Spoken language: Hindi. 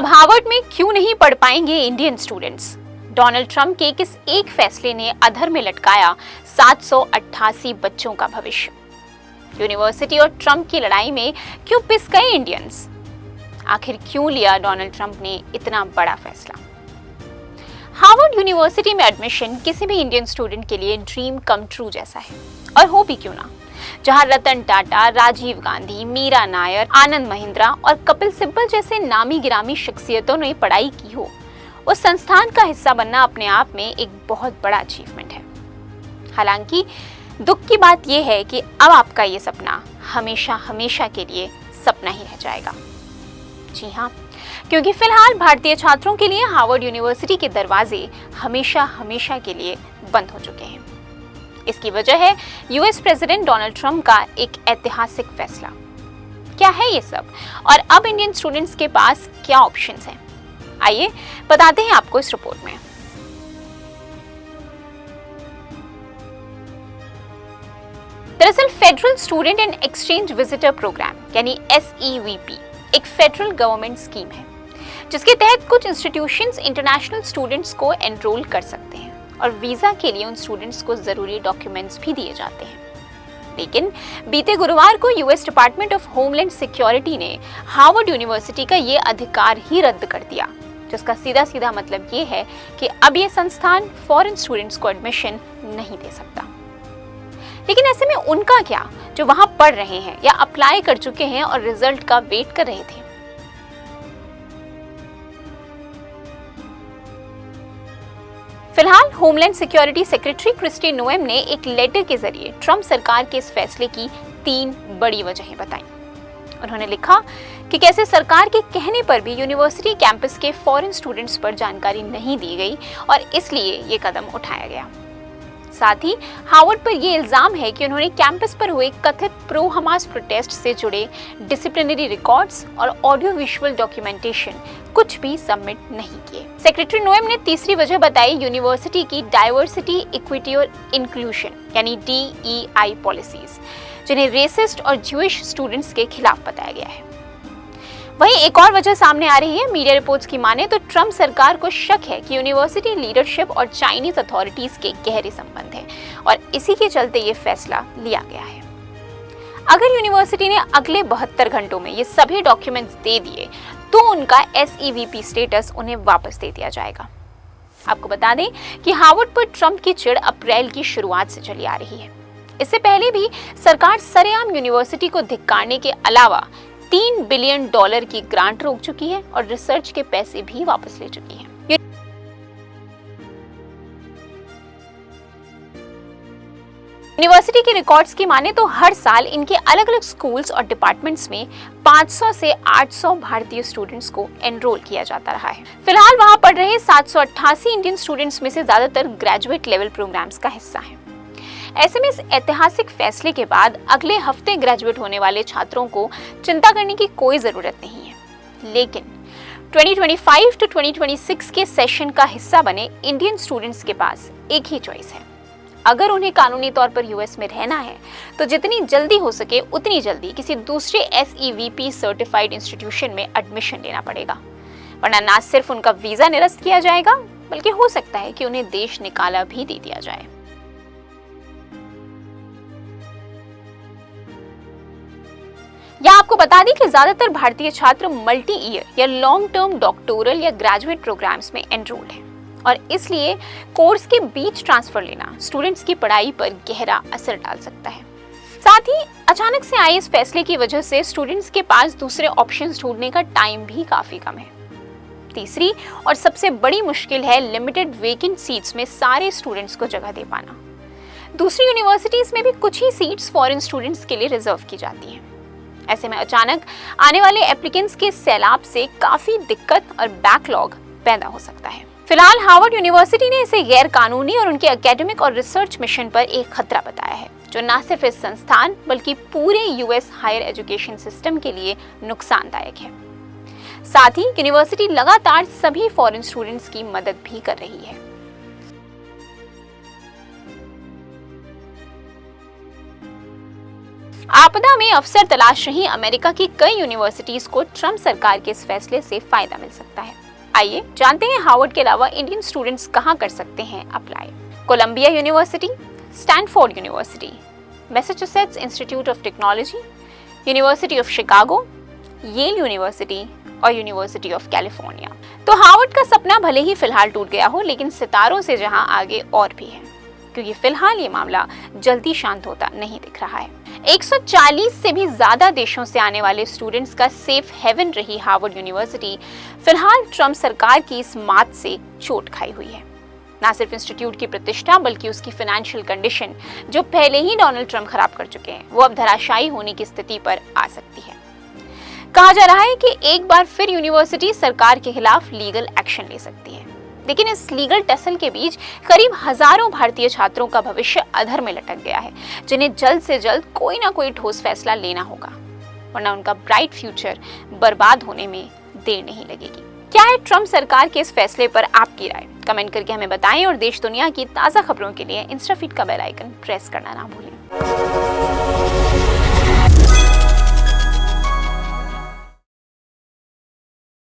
अब हार्वर्ड में क्यों नहीं पढ़ पाएंगे इंडियन स्टूडेंट्स? डोनाल्ड ट्रंप के किस एक फैसले ने अधर में लटकाया 788 बच्चों का भविष्य? यूनिवर्सिटी और ट्रंप की लड़ाई में क्यों पिस गए इंडियंस? आखिर क्यों लिया डोनाल्ड ट्रंप ने इतना बड़ा फैसला? हार्वर्ड यूनिवर्सिटी में एडमिशन किसी भी इंडियन स्टूडेंट के लिए ड्रीम कम ट्रू जैसा है, और हो भी क्यों ना। जहां रतन टाटा, राजीव गांधी, मीरा नायर, आनंद महिंद्रा और कपिल सिब्बल जैसे नामी गिरामी शख्सियतों ने पढ़ाई की हो, उस संस्थान का हिस्सा बनना अपने आप में एक बहुत बड़ा अचीवमेंट है। हालांकि दुख की बात यह है कि अब आपका ये सपना हमेशा हमेशा के लिए सपना ही रह जाएगा। जी हाँ, क्योंकि फिलहाल भारतीय छात्रों के लिए हार्वर्ड यूनिवर्सिटी के दरवाजे हमेशा हमेशा के लिए बंद हो चुके हैं। इसकी वजह है यूएस प्रेसिडेंट डोनाल्ड ट्रंप का एक ऐतिहासिक फैसला। क्या है ये सब, और अब इंडियन स्टूडेंट्स के पास क्या ऑप्शंस हैं? आइए बताते हैं आपको इस रिपोर्ट में। दरअसल federal student and exchange visitor program यानी SEVP एक फेडरल गवर्नमेंट स्कीम है, जिसके तहत कुछ इंस्टीट्यूशंस इंटरनेशनल स्टूडेंट्स को एनरोल कर सकते हैं और वीजा के लिए उन स्टूडेंट्स को जरूरी डॉक्यूमेंट्स भी दिए जाते हैं। लेकिन बीते गुरुवार को US department of homeland security ने हार्वर्ड यूनिवर्सिटी का ये अधिकार ही रद्द कर दिया, जिसका सीधा सीधा मतलब ये है कि अब ये संस्थान फॉरेन स्टूडेंट्स को एडमिशन नहीं दे सकता। लेकिन ऐसे में उनका क्या, जो वहां पढ़ रहे हैं या अप्लाई कर चुके हैं और रिजल्ट का वेट कर रहे थे? फिलहाल homeland security secretary Kristi Noem ने एक लेटर के जरिए ट्रंप सरकार के इस फैसले की 3 बड़ी वजहें बताई। उन्होंने लिखा कि कैसे सरकार के कहने पर भी यूनिवर्सिटी कैंपस के फॉरेन स्टूडेंट्स पर जानकारी नहीं दी गई और इसलिए ये कदम उठाया गया। साथ ही हार्वर्ड पर यह इल्जाम है कि उन्होंने कैंपस पर हुए कथित प्रो हमास प्रोटेस्ट से जुड़े डिसिप्लिनरी रिकॉर्ड्स और ऑडियो विजुअल डॉक्यूमेंटेशन कुछ भी सबमिट नहीं किए। सेक्रेटरी नोएम ने तीसरी वजह बताई यूनिवर्सिटी की डाइवर्सिटी, इक्विटी और इंक्लूजन यानी DEI पॉलिसीज, जिन्हें रेसिस्ट और ज्यूइश स्टूडेंट्स के खिलाफ बताया गया है। वहीं एक और वजह सामने आ रही है। मीडिया रिपोर्ट्स की माने तो ट्रंप सरकार को शक है कि यूनिवर्सिटी लीडरशिप और चाइनीज अथॉरिटीज के गहरे संबंध हैं और इसी के चलते ये फैसला लिया गया है। अगर यूनिवर्सिटी ने अगले 72 घंटों में ये सभी डॉक्यूमेंट्स दे दिए तो उनका SEVP स्टेटस उन्हें वापस दे दिया जाएगा। आपको बता दें कि हार्वर्ड पर ट्रंप की चिढ़ अप्रैल की शुरुआत से चली आ रही है। इससे पहले भी सरकार सरेआम यूनिवर्सिटी को धिक्कारने के अलावा $3 बिलियन की ग्रांट रोक चुकी है और रिसर्च के पैसे भी वापस ले चुकी है। यूनिवर्सिटी के रिकॉर्ड्स की माने तो हर साल इनके अलग अलग स्कूल्स और डिपार्टमेंट्स में 500 से 800 भारतीय स्टूडेंट्स को एनरोल किया जाता रहा है। फिलहाल वहां पढ़ रहे 788 इंडियन स्टूडेंट्स में से ज्यादातर ग्रेजुएट लेवल प्रोग्राम्स का हिस्सा हैं। ऐसे में इस ऐतिहासिक फैसले के बाद अगले हफ्ते ग्रेजुएट होने वाले छात्रों को चिंता करने की कोई जरूरत नहीं है। लेकिन 2025 टू 2026 के सेशन का हिस्सा बने इंडियन स्टूडेंट्स के पास एक ही चॉइस है। अगर उन्हें कानूनी तौर पर यूएस में रहना है तो जितनी जल्दी हो सके उतनी जल्दी किसी दूसरे SEVP सर्टिफाइड इंस्टीट्यूशन में एडमिशन लेना पड़ेगा, वरना ना सिर्फ उनका वीजा निरस्त किया जाएगा बल्कि हो सकता है कि उन्हें देश निकाला भी दे दिया जाए। या आपको बता दें कि ज्यादातर भारतीय छात्र मल्टी ईयर या लॉन्ग टर्म डॉक्टोरल या ग्रेजुएट प्रोग्राम्स में एनरोल्ड हैं और इसलिए कोर्स के बीच ट्रांसफर लेना स्टूडेंट्स की पढ़ाई पर गहरा असर डाल सकता है। साथ ही अचानक से आए इस फैसले की वजह से स्टूडेंट्स के पास दूसरे ऑप्शंस ढूंढने का टाइम भी काफी कम है। तीसरी और सबसे बड़ी मुश्किल है लिमिटेड वेकेंट सीट्स में सारे स्टूडेंट्स को जगह दे पाना। दूसरी यूनिवर्सिटीज में भी कुछ ही सीट्स फॉरेन स्टूडेंट्स के लिए रिजर्व की जाती हैं। ऐसे में अचानक आने वाले एप्लीकेंट्स के सैलाब से काफी दिक्कत और बैकलॉग पैदा हो सकता है। फिलहाल हार्वर्ड यूनिवर्सिटी ने इसे गैर कानूनी और उनके एकेडमिक और रिसर्च मिशन पर एक खतरा बताया है, जो न सिर्फ इस संस्थान बल्कि पूरे यूएस हायर एजुकेशन सिस्टम के लिए नुकसानदायक है। साथ ही यूनिवर्सिटी लगातार सभी फॉरेन स्टूडेंट्स की मदद भी कर रही है। आपदा में अवसर तलाश रही अमेरिका की कई यूनिवर्सिटीज को ट्रम्प सरकार के इस फैसले से फायदा मिल सकता है। आइए जानते हैं हार्वर्ड के अलावा इंडियन स्टूडेंट्स कहां कर सकते हैं apply. Columbia University, Stanford University, Massachusetts Institute of Technology, University of Chicago, Yale University और यूनिवर्सिटी ऑफ कैलिफोर्निया। तो हार्वर्ड का सपना भले ही फिलहाल टूट गया हो, लेकिन सितारों से जहां आगे और भी है, क्योंकि फिलहाल ये मामला जल्दी शांत होता नहीं दिख रहा है। 140 से भी ज्यादा देशों से आने वाले स्टूडेंट्स का सेफ हेवन रही हार्वर्ड यूनिवर्सिटी फिलहाल ट्रम्प सरकार की इस मात से चोट खाई हुई है। न सिर्फ इंस्टीट्यूट की प्रतिष्ठा बल्कि उसकी फाइनेंशियल कंडीशन, जो पहले ही डोनाल्ड ट्रम्प खराब कर चुके हैं, वो अब धराशायी होने की स्थिति पर आ सकती है। कहा जा रहा है कि एक बार फिर यूनिवर्सिटी सरकार के खिलाफ लीगल एक्शन ले सकती है, लेकिन इस लीगल टसल के बीच करीब हजारों भारतीय छात्रों का भविष्य अधर में लटक गया है, जिन्हें जल्द से जल्द कोई ना कोई ठोस फैसला लेना होगा, वरना उनका ब्राइट फ्यूचर बर्बाद होने में देर नहीं लगेगी। क्या है ट्रम्प सरकार के इस फैसले पर आपकी राय? कमेंट करके हमें बताएं और देश दुनिया की ताज़ा खबरों के लिए इंस्टाफीड का बेल आइकन प्रेस करना ना भूलें।